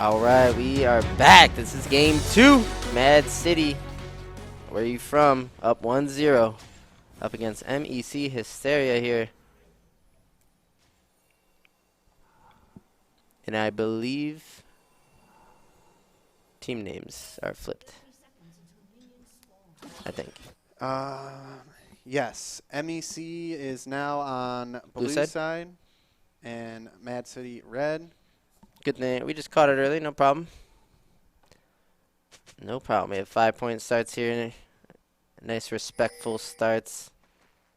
All right, we are back. This is game 2. MAAD City. Where are you from? Up 1-0. Up against MEC Hysteria here. And I believe team names are flipped. I think. Yes. MEC is now on blue side and MAAD City red. Good thing. We just caught it early. No problem. No problem. We have 5-point starts here. Nice, respectful starts.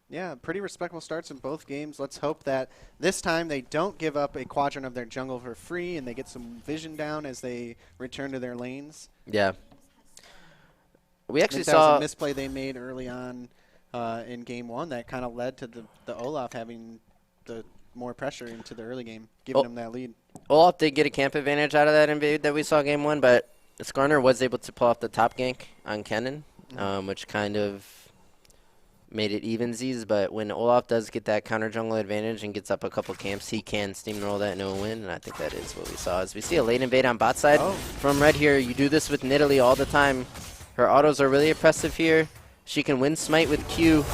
Yeah, pretty respectful starts in both games. Let's hope that this time they don't give up a quadrant of their jungle for free and they get some vision down as they return to their lanes. Yeah. We actually that saw was a misplay they made early on in game 1 that kind of led to the Olaf having the more pressure into the early game, giving them that lead. Olaf did get a camp advantage out of that invade that we saw game 1, but Skarner was able to pull off the top gank on Kennen, which kind of made it evensies. But when Olaf does get that counter jungle advantage and gets up a couple camps, he can steamroll that and win, and I think that is what we saw. As we see a late invade on bot side from red here. You do this with Nidalee all the time. Her autos are really oppressive here. She can win Smite with Q,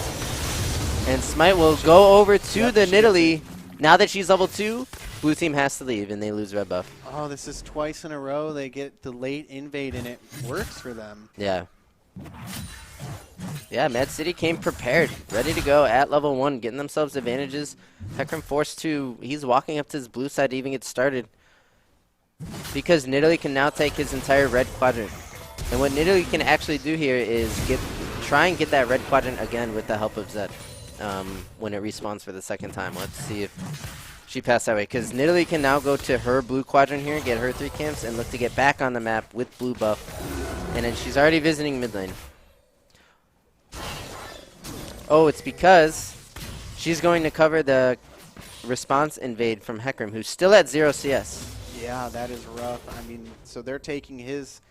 and Smite will go over to the Nidalee. Now that she's level 2, blue team has to leave, and they lose red buff. Oh, this is twice in a row they get the late invade, and it works for them. Yeah. Yeah, MAAD City came prepared, ready to go at level 1, getting themselves advantages. Hecarim forced to, he's walking up to his blue side to even get started, because Nidalee can now take his entire red quadrant. And what Nidalee can actually do here is try and get that red quadrant again with the help of Zed. When it respawns for the second time. Let's see if she passed that way, because Nidalee can now go to her blue quadrant here, get her 3 camps, and look to get back on the map with blue buff. And then she's already visiting mid lane. Oh, it's because she's going to cover the response invade from Hecarim, who's still at 0 CS. Yeah, that is rough. I mean, so they're taking his...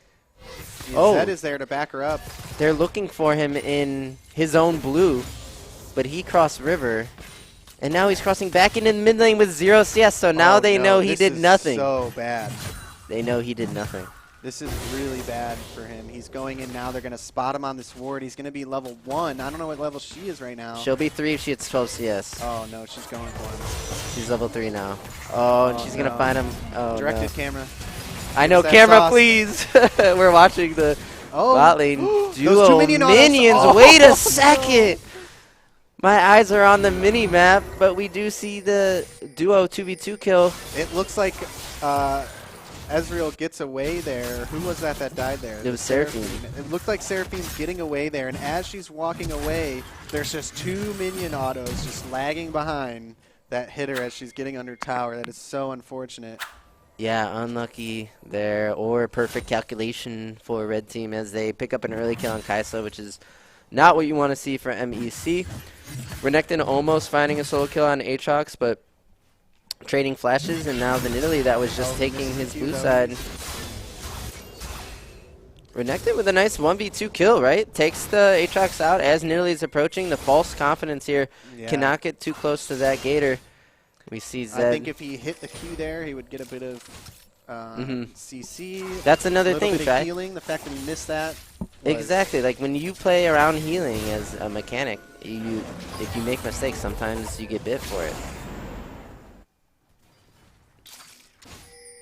Oh. Zed is there to back her up. They're looking for him in his own blue. But he crossed river, and now he's crossing back into mid lane with 0 CS, so now they know he did nothing. So bad. They know he did nothing. This is really bad for him. He's going in now. They're going to spot him on this ward. He's going to be level 1. I don't know what level she is right now. She'll be 3 if she hits 12 CS. Oh, no, she's going for him. She's level 3 now. Oh, and she's going to find him. Oh, Directed no. camera. I know, camera, please. We're watching the bot lane duo minions. Oh. Wait a second. My eyes are on the mini-map, but we do see the duo 2v2 kill. It looks like Ezreal gets away there. Who was that died there? It was Seraphine. It looked like Seraphine's getting away there, and as she's walking away, there's just 2 minion autos just lagging behind that hit her as she's getting under tower. That is so unfortunate. Yeah, unlucky there, or perfect calculation for red team as they pick up an early kill on Kaisa, which is not what you want to see for MEC. Renekton almost finding a solo kill on Aatrox, but trading flashes, and now the Nidalee that was just taking his blue side. Renekton with a nice 1v2 kill, right? Takes the Aatrox out as Nidalee is approaching. The false confidence here cannot get too close to that Gator. We see Zed. I think if he hit the Q there, he would get a bit of CC. That's another thing, Shy. Healing. The fact that he missed that. Exactly. Like when you play around healing as a mechanic, if you make mistakes, sometimes you get bit for it.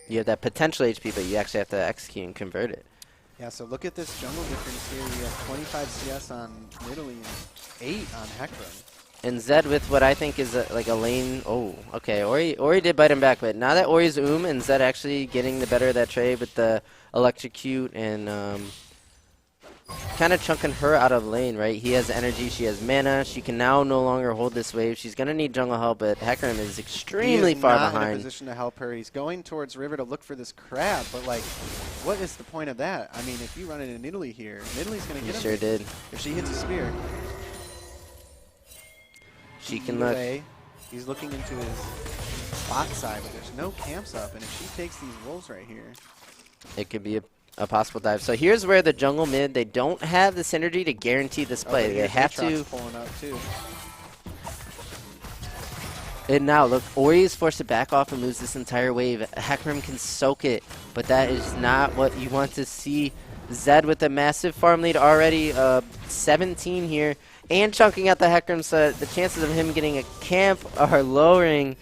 You have that potential HP, but you actually have to execute and convert it. Yeah, so look at this jungle difference here. You have 25 CS on Nidalee and 8 on Hecarim. And Zed with what I think is like a lane. Oh, okay. Ori did bite him back, but now that Ori's and Zed actually getting the better of that trade with the electrocute and kind of chunking her out of lane, right? He has energy, she has mana. She can now no longer hold this wave. She's going to need jungle help, but Hecarim is extremely far behind. He is not in a position to help her. He's going towards river to look for this crab, but like, what is the point of that? I mean, if you run into Nidalee here, Nidalee's going to get him. Sure did. If she hits a spear. She can look. He's looking into his bot side, but there's no camps up, and if she takes these wolves right here, it could be a possible dive. So here's where the jungle mid, they don't have the synergy to guarantee this play. They have to. Pulling up too. And now, look, Ori is forced to back off and lose this entire wave. Hecarim can soak it, but that is not what you want to see. Zed with a massive farm lead already, 17 here, and chunking out the Hecarim, so the chances of him getting a camp are lowering.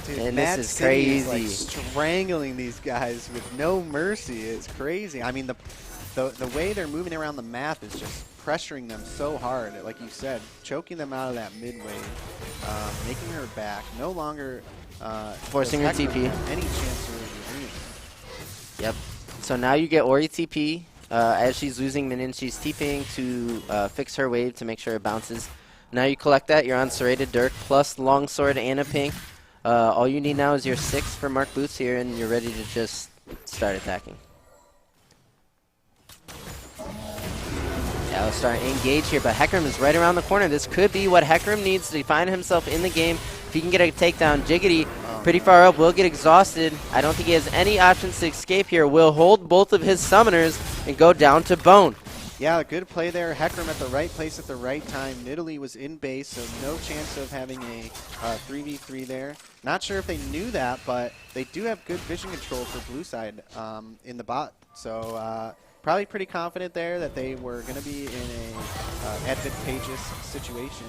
Dude, and MAAD this is City crazy. is like strangling these guys with no mercy. It's crazy. I mean, the way they're moving around the map is just pressuring them so hard. Like you said, choking them out of that mid wave, making her back. No longer Forcing her TP. Any chance to really do anything. Yep. So now you get Ori TP. As she's losing minions, she's TPing to fix her wave to make sure it bounces. Now you collect that. You're on Serrated Dirk plus Longsword and a pink. All you need now is your 6 for Mark Boots here, and you're ready to just start attacking. Yeah, let's start engage here, but Hecarim is right around the corner. This could be what Hecarim needs to find himself in the game. If he can get a takedown, Jiggity pretty far up, will get exhausted. I don't think he has any options to escape here. Will hold both of his summoners and go down to bone. Yeah, good play there. Hecarim at the right place at the right time. Nidalee was in base, so no chance of having a 3v3 there. Not sure if they knew that, but they do have good vision control for blue side in the bot. So probably pretty confident there that they were going to be in a advantageous situation,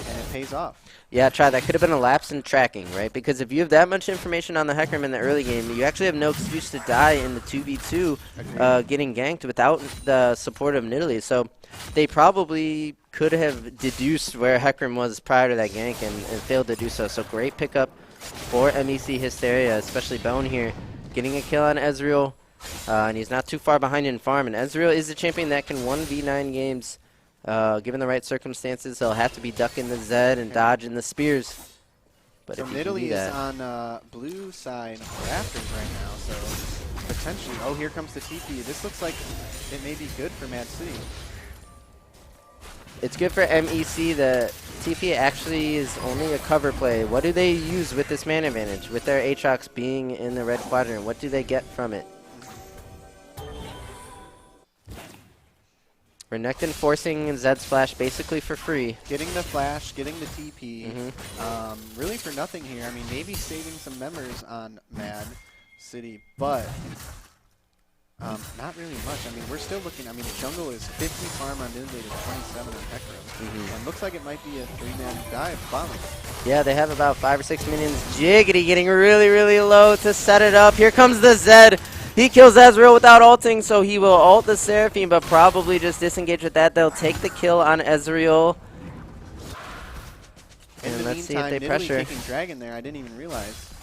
and it pays off. Yeah, try that. Could have been a lapse in tracking, right? Because if you have that much information on the Hecarim in the early game, you actually have no excuse to die in the 2v2 getting ganked without the support of Nidalee. So they probably could have deduced where Hecarim was prior to that gank and failed to do so. So great pickup for MEC Hysteria, especially Bone here, getting a kill on Ezreal. And he's not too far behind in farm. And Ezreal is a champion that can 1v9 games. Given the right circumstances, he'll have to be ducking the Zed and dodging the spears. But so Nidalee is on blue side rafters right now, so potentially, oh, here comes the TP. This looks like it may be good for MAAD City. It's good for MEC. The TP actually is only a cover play. What do they use with this man advantage? With their Aatrox being in the red quadrant, what do they get from it? Renekton forcing Zed's flash basically for free. Getting the flash, getting the TP, really for nothing here. I mean, maybe saving some members on MAAD City, but not really much. I mean, we're still looking. I mean, the jungle is 50 farm on Nidalee to 27 on Hecarim, and looks like it might be a 3-man dive bomb. Yeah, they have about 5 or 6 minions. Jiggity getting really, really low to set it up. Here comes the Zed. He kills Ezreal without ulting, so he will ult the Seraphine, but probably just disengage with that. They'll take the kill on Ezreal. And let's see if they pressure. Taking Dragon there, I didn't even realize.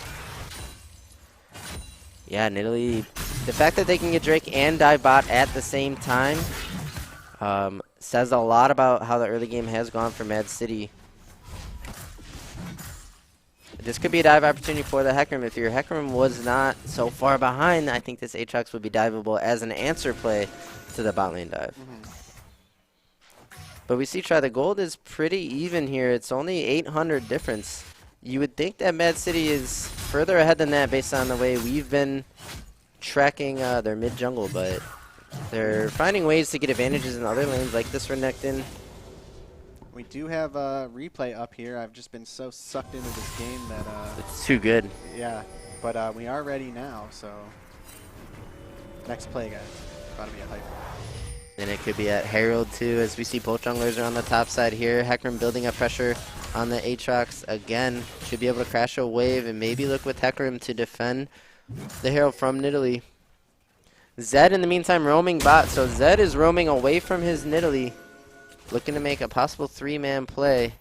Yeah, Nidalee. The fact that they can get Drake and dive bot at the same time says a lot about how the early game has gone for MAAD City. This could be a dive opportunity for the Hecarim. If your Hecarim was not so far behind, I think this Aatrox would be diveable as an answer play to the bot lane dive. But we see the gold is pretty even here. It's only 800 difference. You would think that MAAD City is further ahead than that based on the way we've been tracking their mid jungle, but they're finding ways to get advantages in other lanes like this Renekton. We do have a replay up here. I've just been so sucked into this game that it's too good. Yeah, but we are ready now. So next play, guys. About to be a hype. And it could be at Herald too, as we see both junglers are on the top side here. Hecarim building up pressure on the Aatrox again. Should be able to crash a wave and maybe look with Hecarim to defend the Herald from Nidalee. Zed in the meantime roaming bot, so Zed is roaming away from his Nidalee. Looking to make a possible 3-man play.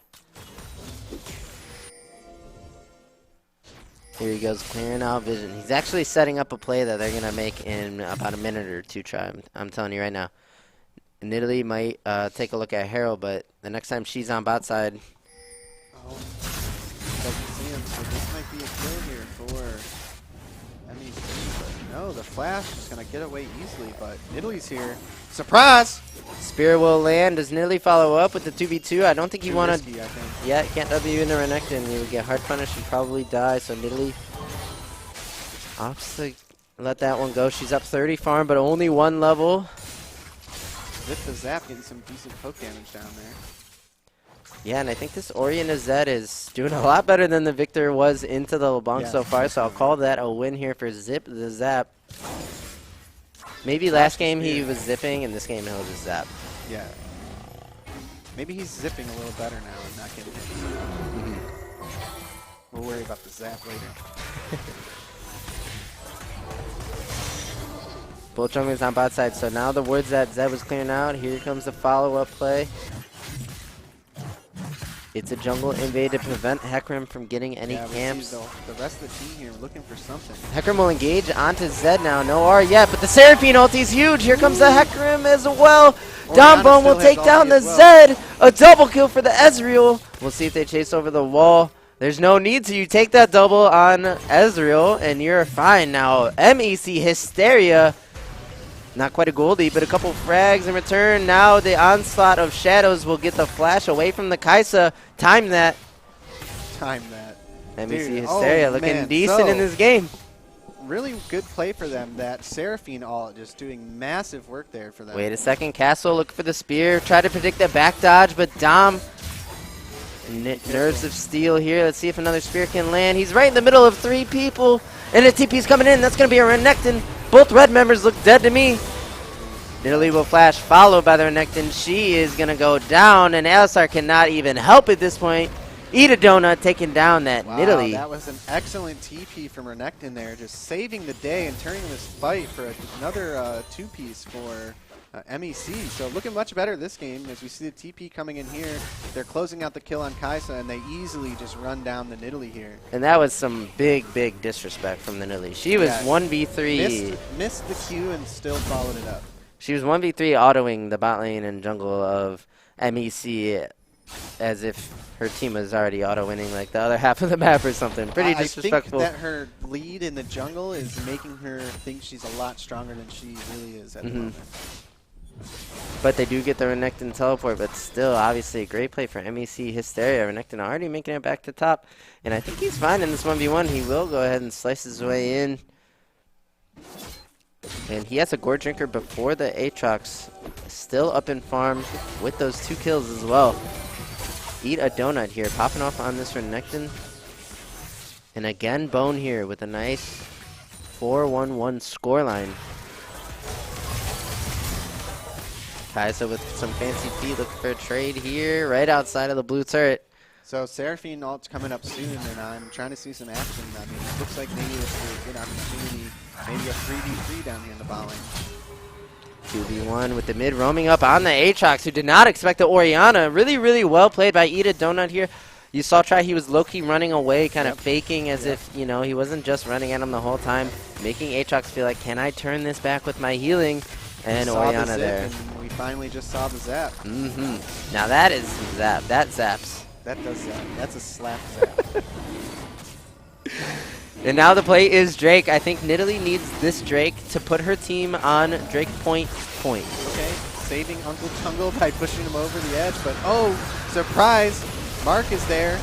Here he goes, clearing out vision. He's actually setting up a play that they're going to make in about a minute or two. I'm telling you right now. Nidalee might take a look at Herald, but the next time she's on bot side. Oh, doesn't see him, so this might be a kill here for MEC. But no, the flash is going to get away easily, but Nidalee's here. Surprise! Spear will land. Does Nidalee follow up with the 2v2? I don't think you want to. Yeah, can't W into Renekton. You would get hard punished and probably die. So Nidalee opts to let that one go. She's up 30 farm, but only 1 level. With the zap, getting some decent poke damage down there. Yeah, and I think this Ori into Zed is doing a lot better than the Victor was into the LeBlanc Yes, so far, so I'll call that a win here for Zip the Zap. Maybe last game he was zipping, and this game he'll just zap. Yeah. Maybe he's zipping a little better now and not getting hit. We'll worry about the zap later. Both junglers on bot side, so now the words that Zed was clearing out. Here comes the follow-up play. It's a jungle invade to prevent Hecarim from getting any camps. The rest of the team here looking for something. Hecarim will engage onto Zed now. No R yet, but the Seraphine ulti is huge. Here comes the Hecarim as well. Dombone will take down the Zed. A double kill for the Ezreal. We'll see if they chase over the wall. There's no need to. You take that double on Ezreal, and you're fine now. MEC Hysteria. Not quite a Goldie, but a couple frags in return. Now the onslaught of shadows will get the flash away from the Kaisa. Time that. Time that. MEC Hysteria looking decent in this game. Really good play for them. That Seraphine ult just doing massive work there for them. Wait a second. Castle look for the spear. Try to predict the back dodge, but Dom. Nerves of steel here. Let's see if another spear can land. He's right in the middle of 3 people. And a TP's coming in. That's going to be a Renekton. Both red members look dead to me. Nidalee will flash, followed by the Renekton. She is going to go down, and Alistar cannot even help at this point. Eat a donut, taking down that Nidalee. That was an excellent TP from Renekton there, just saving the day and turning this fight for another 2-piece for MEC. So looking much better this game as we see the TP coming in here. They're closing out the kill on Kaisa, and they easily just run down the Nidalee here. And that was some big, big disrespect from the Nidalee. She was 1v3. Missed the Q and still followed it up. She was 1v3 autoing the bot lane and jungle of MEC as if her team was already auto-winning like the other half of the map or something. Pretty disrespectful. I think that her lead in the jungle is making her think she's a lot stronger than she really is at the moment. But they do get the Renekton teleport, but still, obviously, a great play for MEC Hysteria. Renekton already making it back to top, and I think he's fine in this 1v1. He will go ahead and slice his way in. And he has a Gore Drinker before the Aatrox. Still up in farm with those 2 kills as well. Eat a donut here, popping off on this Renekton. And again, Bone here with a nice 4-1-1 scoreline. Kaisa with some fancy feet, looking for a trade here, right outside of the blue turret. So Seraphine ult's coming up soon, and I'm trying to see some action. I mean, it looks like maybe this is a good opportunity, maybe a 3v3 down here in the bot lane. 2v1 with the mid roaming up on the Aatrox, who did not expect the Orianna. Really, really well played by Eat a Donut here. You saw he was low-key running away, kind of faking as if, you know, he wasn't just running at him the whole time, making Aatrox feel like, can I turn this back with my healing? And Orianna there. And we finally just saw the zap. Now that is zap. That zaps. That does zap. That's a slap zap. And now the play is Drake. I think Nidalee needs this Drake to put her team on Drake point. Okay, saving Uncle Jungle by pushing him over the edge, but oh, surprise! Mark is there.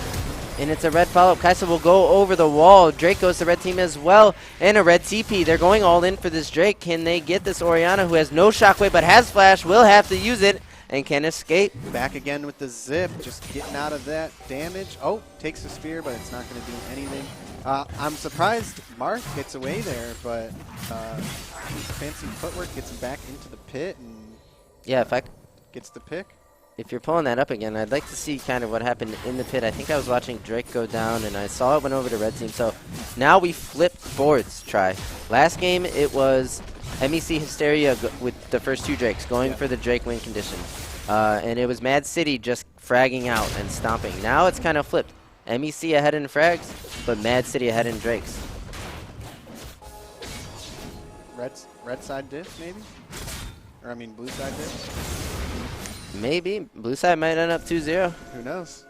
And it's a red follow-up. Kaisa will go over the wall. Drake goes to red team as well. And a red TP. They're going all in for this Drake. Can they get this Orianna, who has no shockwave but has flash, will have to use it, and can escape. Back again with the zip, just getting out of that damage. Oh, takes the spear, but it's not going to do anything. I'm surprised Mark gets away there, but fancy footwork gets him back into the pit and yeah, gets the pick. If you're pulling that up again, I'd like to see kind of what happened in the pit. I think I was watching Drake go down, and I saw it went over to red team. So now we flipped boards. Last game, it was MEC Hysteria with the first 2 Drakes going for the Drake win condition. And it was Mad City just fragging out and stomping. Now it's kind of flipped. MEC ahead in frags, but Mad City ahead in Drakes. Red side diff, maybe? Or I mean blue side diff? Maybe. Blue side might end up 2-0. Who knows?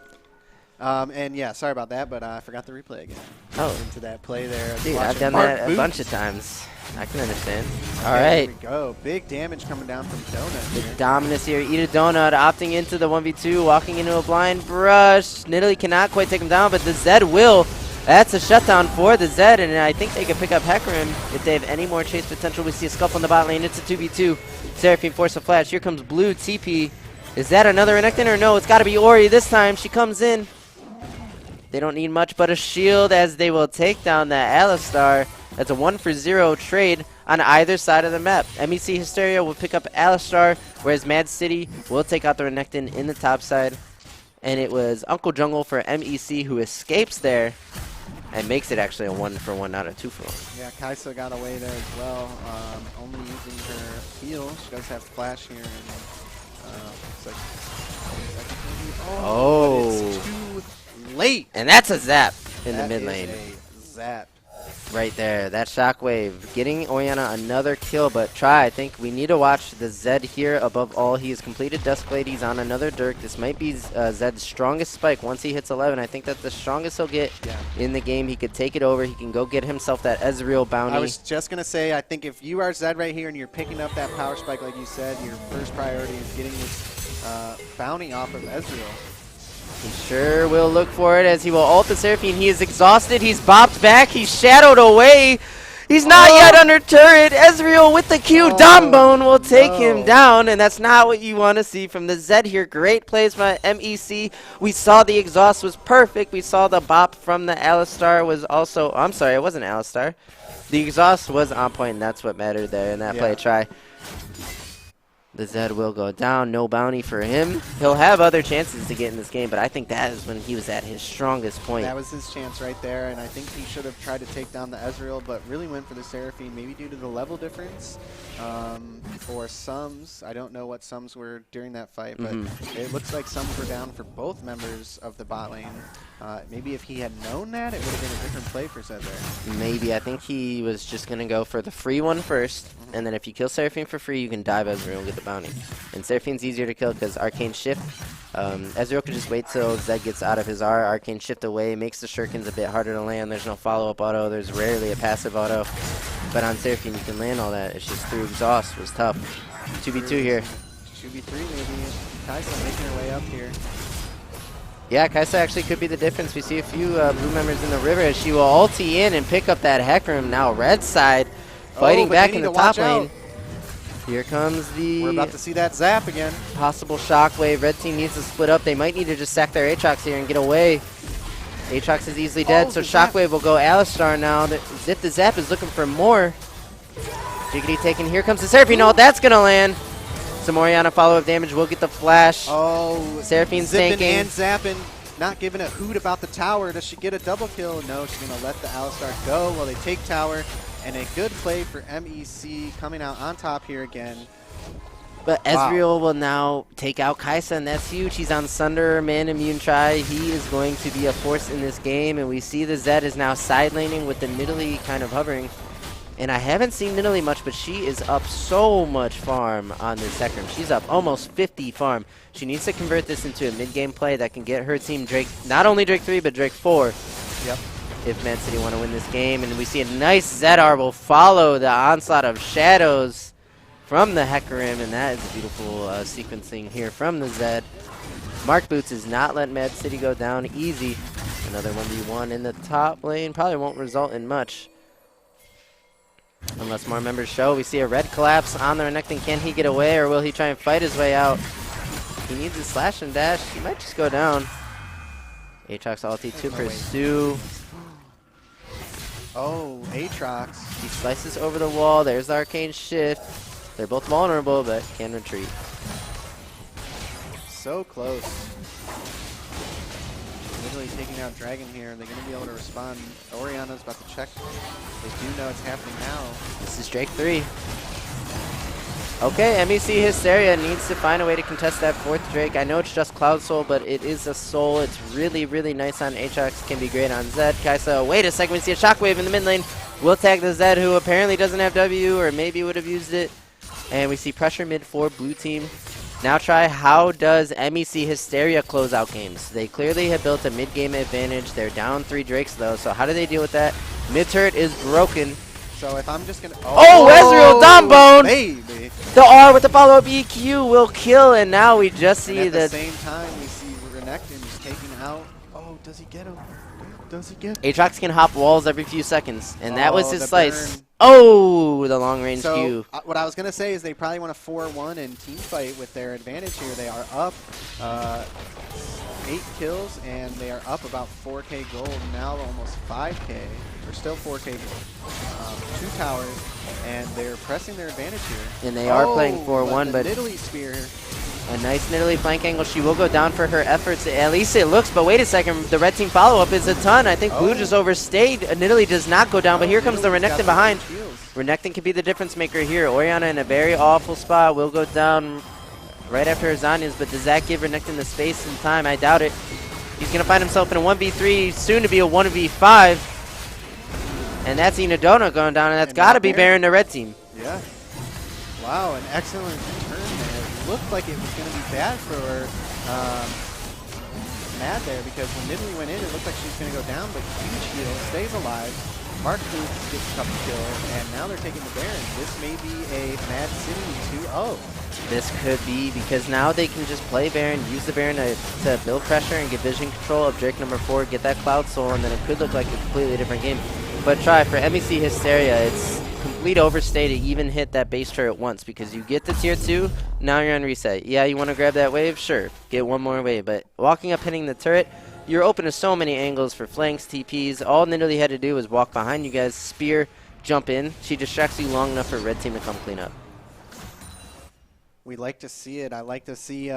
And yeah, sorry about that, but I forgot the replay again. Oh. Into that play there. Dude, I've done that a bunch of times. I can understand. All right. Here we go. Big damage coming down from Donut here. The Dominus here. Eat a Donut, opting into the 1v2, walking into a blind brush. Nidalee cannot quite take him down, but the Zed will. That's a shutdown for the Zed, and I think they can pick up Hecarim if they have any more chase potential. We see a scuffle in the bot lane. It's a 2v2. Seraphine force a flash. Here comes Blue TP. Is that another Renekton or no? It's got to be Ori this time. She comes in. They don't need much but a shield as they will take down that Alistar. That's a 1-for-0 trade on either side of the map. MEC Hysteria will pick up Alistar, whereas Mad City will take out the Renekton in the top side. And it was Uncle Jungle for MEC who escapes there and makes it actually a 1-for-1, not a 2-for-1. Yeah, Kaisa got away there as well, only using her heal. She does have flash here, and looks like but it's too late. And that's a zap in That the mid lane. is a zap. Right there, that shockwave getting Orianna another kill, but I think we need to watch the Zed here above all. He has completed Duskblade, he's on another Dirk. This might be Zed's strongest spike once he hits 11. I think that's the strongest he'll get in the game. He could take it over, he can go get himself that Ezreal bounty. I was just going to say, I think if you are Zed right here and you're picking up that power spike like you said, your first priority is getting this bounty off of Ezreal. He sure will look for it as he will ult the Seraphine. He is exhausted. He's bopped back. He's shadowed away. He's not yet under turret. Ezreal with the Q. Dombone will take him down, and that's not what you want to see from the Zed here. Great plays by MEC. We saw the exhaust was perfect. We saw the bop from the Alistar was also... I'm sorry, it wasn't Alistar. The exhaust was on point, and that's what mattered there in that play. Try. The Zed will go down. No bounty for him. He'll have other chances to get in this game, but I think that is when he was at his strongest point. That was his chance right there, and I think he should have tried to take down the Ezreal, but really went for the Seraphine, maybe due to the level difference. For Sums, I don't know what Sums were during that fight, but it looks like Sums were down for both members of the bot lane. Maybe if he had known that, it would have been a different play for Zed there. Maybe. I think he was just going to go for the free one first, and then if you kill Seraphine for free, you can dive Ezreal and get the bounty. And Seraphine's easier to kill because Arcane Shift. Ezreal could just wait till Zed gets out of his R. Arcane Shift away, makes the Shurikens a bit harder to land. There's no follow-up auto. There's rarely a passive auto. But on Seraphine, you can land all that. It's just through exhaust was tough. 2v2 here. 2v3 maybe. Kaisa making her way up here. Yeah, Kaisa actually could be the difference. We see a few blue members in the river as she will ulti in and pick up that Hecarim. Now red side fighting back in the top lane. Here comes the... We're about to see that zap again. Possible shockwave. Red team needs to split up. They might need to just sack their Aatrox here and get away. Aatrox is easily dead, so shockwave will go Alistar now. Zip the Zap is looking for more. Jiggity taken. Here comes the Seraphine. Oh, that's going to land. Some Orianna follow-up damage will get the flash. Oh, Seraphine's zipping tanking. and zapping. Not giving a hoot about the tower. Does she get a double kill? No, she's going to let the Alistar go while they take tower. And a good play for MEC coming out on top here again. But Ezreal will now take out Kaisa, and that's huge. He's on Sunder, Man Immune Try. He is going to be a force in this game, and we see the Zed is now side laning with the Nidalee kind of hovering. And I haven't seen Nidalee much, but she is up so much farm on this Hecarim. She's up almost 50 farm. She needs to convert this into a mid-game play that can get her team Drake, not only Drake 3, but Drake 4. Yep. If Man City want to win this game. And we see a nice Zedar will follow the onslaught of shadows from the Hecarim, and that is a beautiful sequencing here from the Zed. Mark Boots is not letting Mad City go down easy. Another 1v1 in the top lane. Probably won't result in much unless more members show. We see a red collapse on the Renekton. Can he get away, or will he try and fight his way out? He needs a slash and dash. He might just go down. Aatrox ulti to pursue. Oh, Aatrox. He slices over the wall. There's the Arcane Shift. They're both vulnerable, but can retreat. So close. Literally taking out Dragon here. They're going to be able to respond. Orianna's about to check. They do know it's happening now. This is Drake 3. Okay, MEC Hysteria needs to find a way to contest that fourth Drake. I know it's just Cloud Soul, but it is a soul. It's really, really nice on Aatrox. Can be great on Zed. Kaisa, wait a second. We see a Shockwave in the mid lane. We'll tag the Zed, who apparently doesn't have W, or maybe would have used it. And we see pressure mid for blue team. Now try, how does MEC Hysteria close out games? They clearly have built a mid-game advantage. They're down 3 Drakes, though, so how do they deal with that? Mid-turret is broken. So if I'm just going to... Oh, Ezreal Dombone! Baby. The R with the follow-up EQ will kill, and now we just see at the same time, we see Renekton is taking out... Oh, does he get him? Does he get him? Aatrox can hop walls every few seconds, and that was his slice. Burn. Oh, the long range So Q. what I was going to say is they probably want a 4-1 and team fight with their advantage here. They are up 8 kills, and they are up about 4K gold, now almost 5K. They're still 4K gold. 2 towers, and they're pressing their advantage here. And they are playing 4-1, but Italy spear. a nice Nidalee flank angle. She will go down for her efforts. At least it looks, but wait a second. The red team follow-up is a ton. I think Blue just overstayed. Nidalee does not go down, but here comes the Renekton behind. Renekton could be the difference maker here. Orianna in a very awful spot. Will go down right after her Zanya's, but does that give Renekton the space and time? I doubt it. He's going to find himself in a 1v3, soon to be a 1v5. And that's Inadona going down, and that's got to be Baron, the red team. Yeah. Wow, an excellent turn there. It looked like it was going to be bad for MAAD there, because when Nidalee went in, it looked like she was going to go down, but huge heal, stays alive. Mark Booth gets a couple kills, and now they're taking the Baron. This may be a MAAD City 2-0. This could be, because now they can just play Baron, use the Baron to build pressure and get vision control of Drake number 4, get that Cloud Soul, and then it could look like a completely different game. But try for MEC Hysteria, it's complete overstay to even hit that base turret once, because you get to tier 2, now you're on reset. Yeah, you want to grab that wave? Sure, get one more wave, but walking up hitting the turret, you're open to so many angles for flanks, TPs. All Nidalee had to do was walk behind you guys, spear, jump in. She distracts you long enough for red team to come clean up. We like to see it. I like to see,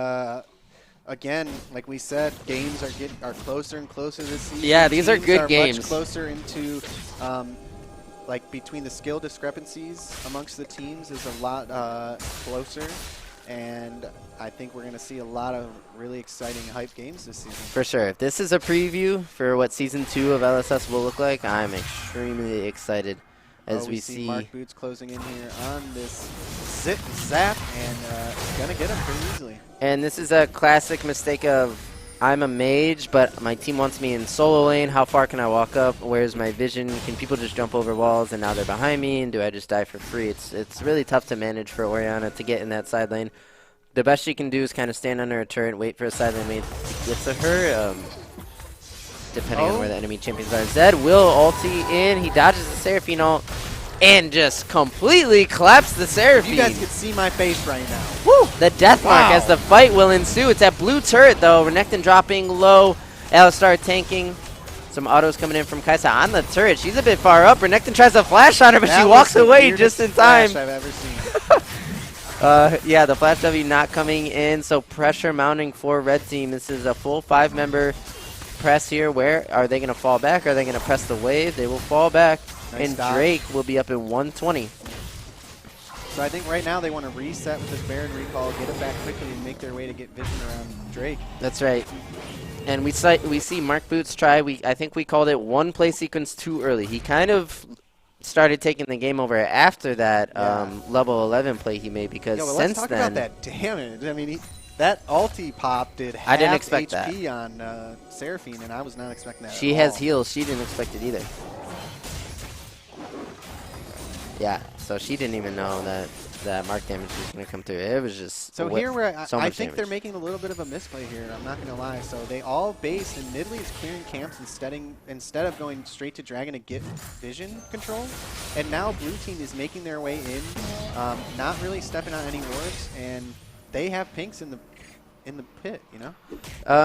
again, like we said, games are closer and closer this season. Yeah, these are good games. Much closer into, like, between the skill discrepancies amongst the teams is a lot closer. And I think we're going to see a lot of really exciting hype games this season. For sure. If this is a preview for what Season 2 of LSS will look like, I'm extremely excited as we see Mark Boots closing in here on this zip zap, and going to get him pretty easily. And this is a classic mistake of, I'm a mage, but my team wants me in solo lane. How far can I walk up? Where's my vision? Can people just jump over walls and now they're behind me? And do I just die for free? It's really tough to manage for Orianna to get in that side lane. The best she can do is kind of stand under a turret, wait for a side lane mate to get to her, depending on where the enemy champions are. Zed will ulti in. He dodges the Seraphine ult and just completely claps the Seraphine. You guys can see my face right now. Woo! The death mark as the fight will ensue. It's that blue turret, though. Renekton dropping low. Alistar tanking. Some autos coming in from Kaisa on the turret. She's a bit far up. Renekton tries to flash on her, but she walks away just in time. I've ever seen. Yeah, the flash W not coming in, so pressure mounting for red team. This is a full 5-member press here. Where are they going to fall back? Are they going to press the wave? They will fall back. Nice and dodge. Drake will be up in 120. So I think right now they want to reset with this Baron recall, get it back quickly, and make their way to get vision around Drake. That's right. And we see Mark Boots try. I think we called it one play sequence too early. He kind of started taking the game over after that level 11 play he made, because since let's talk then, about that damage. I mean, that ulti pop did half I didn't expect HP on Seraphine, and I was not expecting that. She at has all. heals. She didn't expect it either. Yeah, so she didn't even know that mark damage was going to come through. It was just so here where I think damage. they're making a little bit of a misplay here. I'm not going to lie. So they all base, and Nidalee is clearing camps instead of going straight to Dragon to get vision control. And now blue team is making their way in, not really stepping on any wards, and they have pinks in the pit, you know?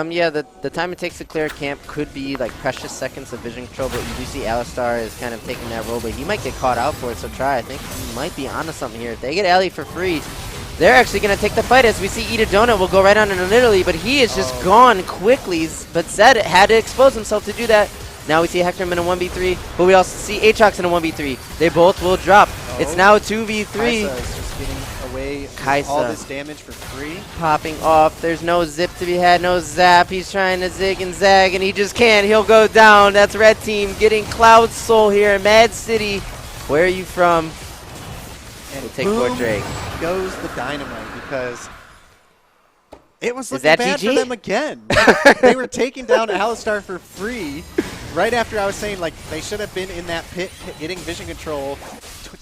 Yeah, the time it takes to clear camp could be like precious seconds of vision control, but you do see Alistar is kind of taking that role, but he might get caught out for it, so try. I think he might be onto something here. If they get Ellie for free, they're actually going to take the fight, as we see Eat a Donut will go right on into Italy, but he is just gone quickly. But Zed had to expose himself to do that. Now we see Hector in a 1v3, but we also see Aatrox in a 1v3. They both will drop. It's now a 2v3. Kaisa is just getting away with all this damage for free. Popping off. There's no zip to be had, no zap. He's trying to zig and zag, and he just can't. He'll go down. That's red team getting Cloud Soul here in MAAD City. Where are you from? And we'll take Fort Drake. Goes the dynamite, because it was looking that bad GG? for them again. They were taking down Alistar for free right after I was saying, like, they should have been in that pit getting vision control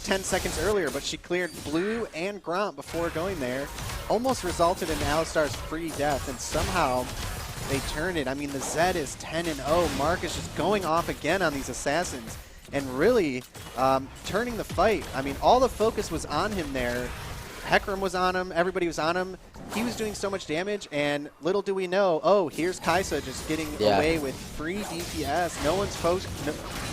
10 seconds earlier, but she cleared Blue and Gromp before going there. Almost resulted in Alistar's free death, and somehow they turned it. I mean, the Zed is 10-0. Mark is just going off again on these assassins. and really turning the fight. I mean, all the focus was on him there. Hecarim was on him. Everybody was on him. He was doing so much damage, and little do we know, oh, here's Kaisa just getting away with free DPS.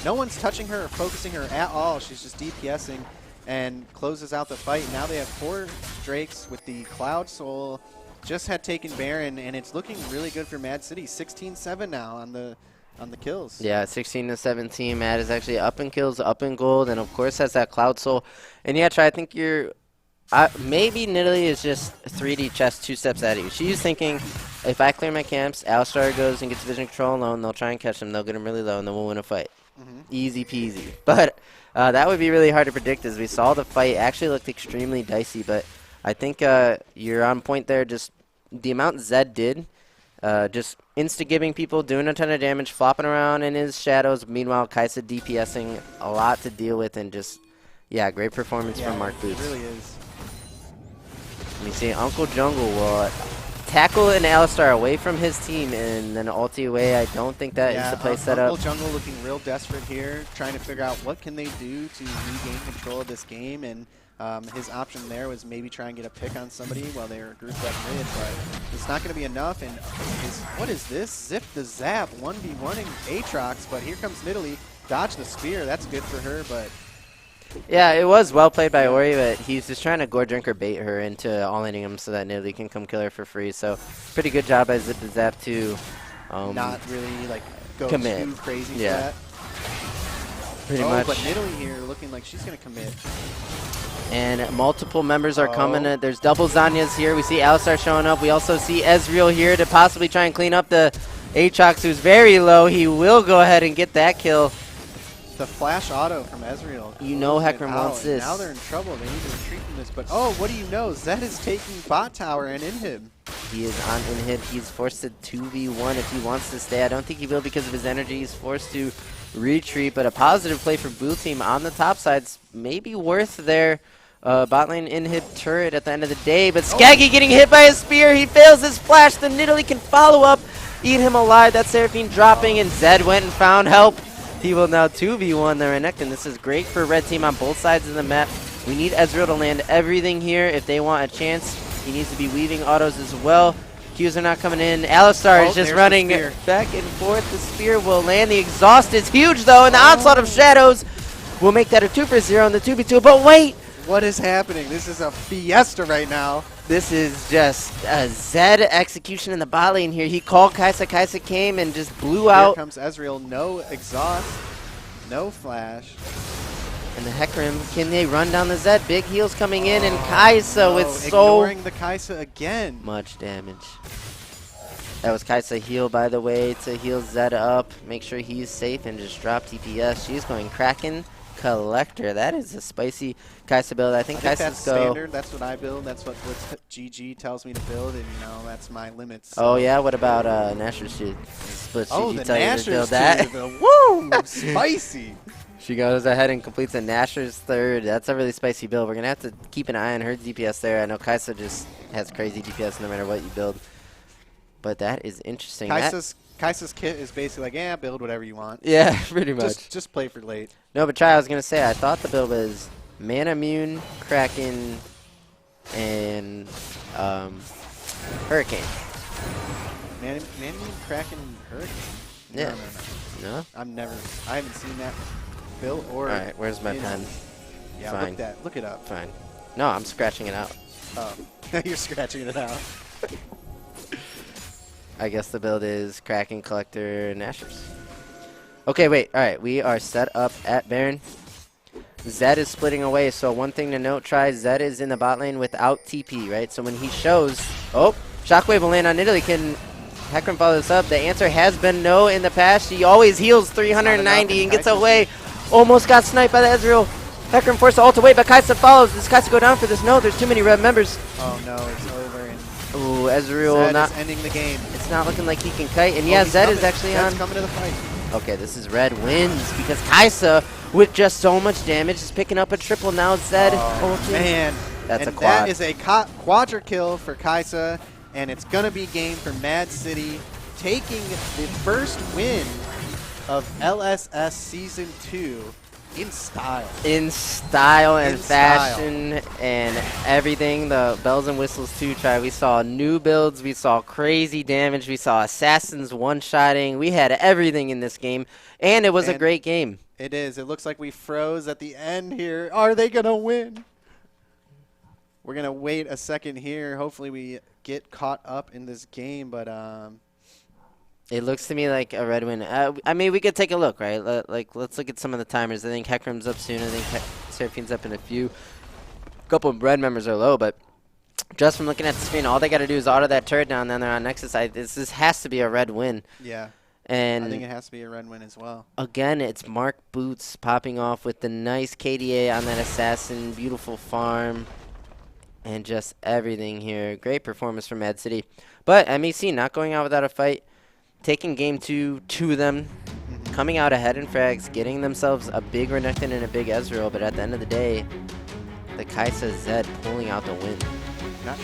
No one's touching her or focusing her at all. She's just DPSing and closes out the fight. Now they have 4 Drakes with the Cloud Soul. Just had taken Baron, and it's looking really good for Mad City. 16-7 now on the kills. Yeah, 16-17. MAAD is actually up in kills, up in gold, and of course has that Cloud Soul. And yeah, Trey, I think you're maybe Nidalee is just 3D chess 2 steps ahead of you. She's thinking, if I clear my camps, Alistar goes and gets vision control alone, they'll try and catch him, they'll get him really low, and then we'll win a fight. Easy peasy. But that would be really hard to predict, as we saw the fight actually looked extremely dicey. But I think you're on point there. Just the amount Zed did, just insta-giving people, doing a ton of damage, flopping around in his shadows. Meanwhile, Kaisa DPSing a lot to deal with, and just, yeah, great performance from Mark Boots. It really is. Let me see, Uncle Jungle will tackle an Alistar away from his team and then ulti away. I don't think that is the play set up. Uncle Jungle looking real desperate here, trying to figure out what can they do to regain control of this game, and his option there was maybe try and get a pick on somebody while they were grouped up mid, but it's not going to be enough. And what is this? Zip the Zap, 1v1ing Aatrox, but here comes Nidalee. Dodge the spear, that's good for her, but... Yeah, it was well played by Ori, but he's just trying to gore drink or bait her into all-inning him so that Nidalee can come kill her for free. So pretty good job by Zip the Zap to not really like go commit. too crazy for that. Pretty much. But Nidalee here looking like she's going to commit. And multiple members are coming. There's double Zanyas here. We see Alistar showing up. We also see Ezreal here to possibly try and clean up the Aatrox, who's very low. He will go ahead and get that kill. The flash auto from Ezreal. You know Hecarim wants this. Now they're in trouble. They need to retreat from this. But, oh, what do you know? Zed is taking bot tower and inhib. He is on inhib. He's forced to 2v1 if he wants to stay. I don't think he will because of his energy. He's forced to retreat. But a positive play for blue team on the top side's maybe worth their bot lane inhib turret at the end of the day. But Skaggy getting hit by a spear. He fails his flash. The Nidalee can follow up, eat him alive. That Seraphine dropping, and Zed went and found help. He will now 2v1 the Renekton. This is great for red team on both sides of the map. We need Ezreal to land everything here if they want a chance. He needs to be weaving autos as well. Qs are not coming in. Alistar is just running back and forth. The spear will land. The exhaust is huge, though, and the onslaught of shadows will make that a 2-for-0 on the 2v2. But wait! What is happening? This is a fiesta right now. This is just a Zed execution in the bot lane here. He called Kaisa. Kaisa came and just blew out. Here comes Ezreal. No exhaust. No flash. And the Hecarim, can they run down the Zed? Big heals coming in, and Kaisa with so ignoring the Kaisa again. Much damage. That was Kaisa heal, by the way, to heal Zed up. Make sure he's safe and just drop TPS. She's going Kraken Collector. That is a spicy Kaisa build. I think Kaisa's that's standard. That's what I build. That's what GG tells me to build, and you know that's my limits. So. Oh yeah, what about Nashor's Shield? Split the tell you to build Nashor's that. Woo! Spicy! She goes ahead and completes a Nashor's third. That's a really spicy build. We're gonna have to keep an eye on her DPS there. I know Kaisa just has crazy DPS no matter what you build. But that is interesting. Kaisa's kit is basically like, yeah, build whatever you want. Yeah, pretty much. Just play for late. No, but I was going to say, I thought the build was Mana Immune, Kraken, and Hurricane. Mana Immune, Kraken, Hurricane? Yeah. No? I haven't seen that build or... All right, where's my pen? Yeah, Fine. Look it up. Fine. No, I'm scratching it out. Oh, you're scratching it out. I guess the build is Kraken, Collector, Nashor's. Okay, wait. All right, we are set up at Baron. Zed is splitting away, so one thing to note, Zed is in the bot lane without TP, right? So when he shows... Oh, Shockwave will land on Nidalee. Can Hecarim follow this up? The answer has been no in the past. She always heals 390 and gets away. Almost got sniped by the Ezreal. Hecarim forced to ult away, but Kaisa follows. Does Kaisa go down for this? No, there's too many red members. Oh no, it's over. And ooh, Ezreal Zed is ending the game. It's not looking like he can kite. And yeah, Zed is actually Zed's coming to the fight. Okay, this is red wins because Kaisa, with just so much damage, is picking up a triple. Now Zed. Oh, man. That's a quad. That is a quadra kill for Kaisa, and it's going to be game for Mad City, taking the first win of LSS Season 2 In style. In style and In style. fashion and everything. The bells and whistles too, Try. We saw new builds. We saw crazy damage. We saw assassins one-shotting. We had everything in this game, and it was a great game. It is. It looks like we froze at the end here. Are they going to win? We're going to wait a second here. Hopefully we get caught up in this game, but it looks to me like a red win. I mean, we could take a look, right? Let's look at some of the timers. I think Heckram's up soon. I think Seraphine's up in a few. A couple of red members are low, but just from looking at the screen, all they got to do is auto that turret down, then they're on Nexus side. This has to be a red win. Yeah. And I think it has to be a red win as well. Again, it's Mark Boots popping off with the nice KDA on that assassin. Beautiful farm. And just everything here. Great performance from Mad City. But MEC not going out without a fight. Taking game 2 to them. Coming out ahead in frags. Getting themselves a big Renekton and a big Ezreal. But at the end of the day, the Kaisa Zed pulling out the win. Not